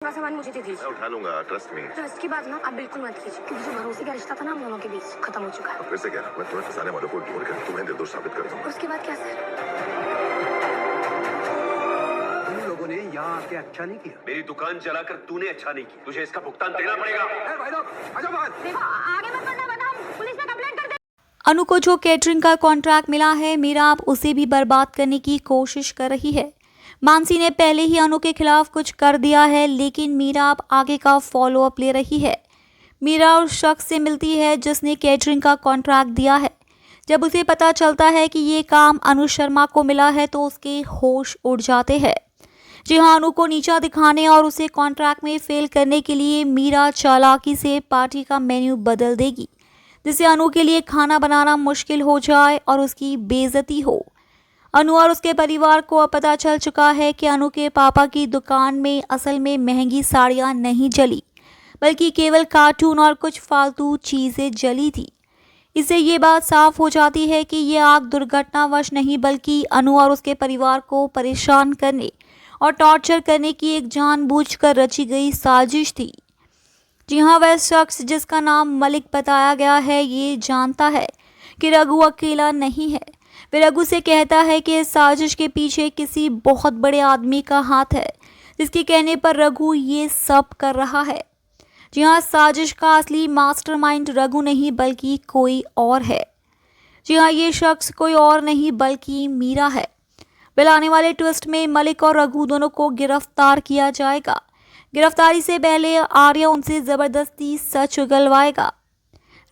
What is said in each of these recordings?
अपना सामान मुझे दे मैं दीजिए। उठा लूंगा, ट्रस्ट मी। ट्रस्ट की बात ना आप बिल्कुल मत कीजिए, क्योंकि जो भरोसे का रिश्ता था ना हम दोनों के बीच खत्म हो चुका है। फिर से कह रहा हूं, मैं तुम्हें फंसाने वालों को ढूंढ कर तुम्हें निर्दोष साबित कर दूंगा। उसके बाद क्या सर? तुम लोगों ने यहाँ आके अच्छा नहीं किया। मेरी दुकान चलाकर तूने अच्छा नहीं किया, तुझे इसका भुगतान देना पड़ेगा। भाई लोग, आजा बाहर। देखो आगे मत बढ़ना वरना हम पुलिस में कंप्लेंट कर देंगे। अनु को जो कैटरिंग का कॉन्ट्रैक्ट मिला है, मीरा अब उसे भी बर्बाद करने की कोशिश कर रही है। मानसी ने पहले ही अनु के खिलाफ कुछ कर दिया है, लेकिन मीरा अब आगे का फॉलो अप ले रही है। मीरा उस शख्स से मिलती है जिसने कैटरिंग का कॉन्ट्रैक्ट दिया है। जब उसे पता चलता है कि ये काम अनु शर्मा को मिला है तो उसके होश उड़ जाते हैं। जी हाँ, अनु को नीचा दिखाने और उसे कॉन्ट्रैक्ट में फेल करने के लिए मीरा चालाकी से पार्टी का मेन्यू बदल देगी, जिससे अनु के लिए खाना बनाना मुश्किल हो जाए और उसकी बेइज्जती हो। अनु और उसके परिवार को अब पता चल चुका है कि अनु के पापा की दुकान में असल में महंगी साड़ियां नहीं जली, बल्कि केवल कार्टून और कुछ फालतू चीज़ें जली थी। इससे ये बात साफ हो जाती है कि ये आग दुर्घटनावश नहीं, बल्कि अनु और उसके परिवार को परेशान करने और टॉर्चर करने की एक जानबूझकर रची गई साजिश थी। जी हाँ, वह शख्स जिसका नाम मलिक बताया गया है, ये जानता है कि रघु अकेला नहीं है। वह रघु से कहता है कि इस साजिश के पीछे किसी बहुत बड़े आदमी का हाथ है, जिसके कहने पर रघु ये सब कर रहा है। जी हाँ, साजिश का असली मास्टरमाइंड रघु नहीं बल्कि कोई और है। जी हाँ, ये शख्स कोई और नहीं बल्कि मीरा है। फिर आने वाले ट्विस्ट में मलिक और रघु दोनों को गिरफ्तार किया जाएगा। गिरफ्तारी से पहले आर्य उनसे जबरदस्ती सच उगलवाएगा।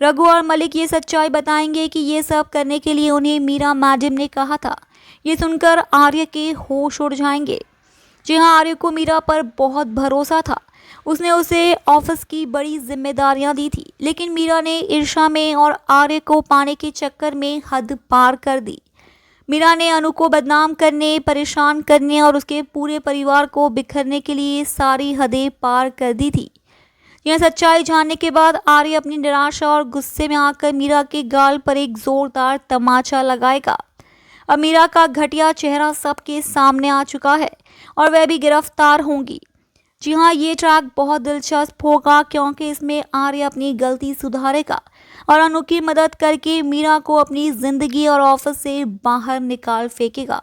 रघु और मलिक ये सच्चाई बताएंगे कि ये सब करने के लिए उन्हें मीरा मैडम ने कहा था। ये सुनकर आर्य के होश उड़ जाएंगे। जी हाँ, आर्य को मीरा पर बहुत भरोसा था। उसने उसे ऑफिस की बड़ी जिम्मेदारियां दी थी, लेकिन मीरा ने ईर्ष्या में और आर्य को पाने के चक्कर में हद पार कर दी। मीरा ने अनु को बदनाम करने, परेशान करने और उसके पूरे परिवार को बिखरने के लिए सारी हदें पार कर दी थी। यह सच्चाई जानने के बाद आर्य अपनी निराशा और गुस्से में आकर मीरा के गाल पर एक जोरदार तमाचा लगाएगा। अब मीरा का घटिया चेहरा सबके सामने आ चुका है और वह भी गिरफ्तार होंगी। जी हाँ, ये ट्रैक बहुत दिलचस्प होगा, क्योंकि इसमें आर्य अपनी गलती सुधारेगा और अनु की मदद करके मीरा को अपनी जिंदगी और ऑफिस से बाहर निकाल फेंकेगा।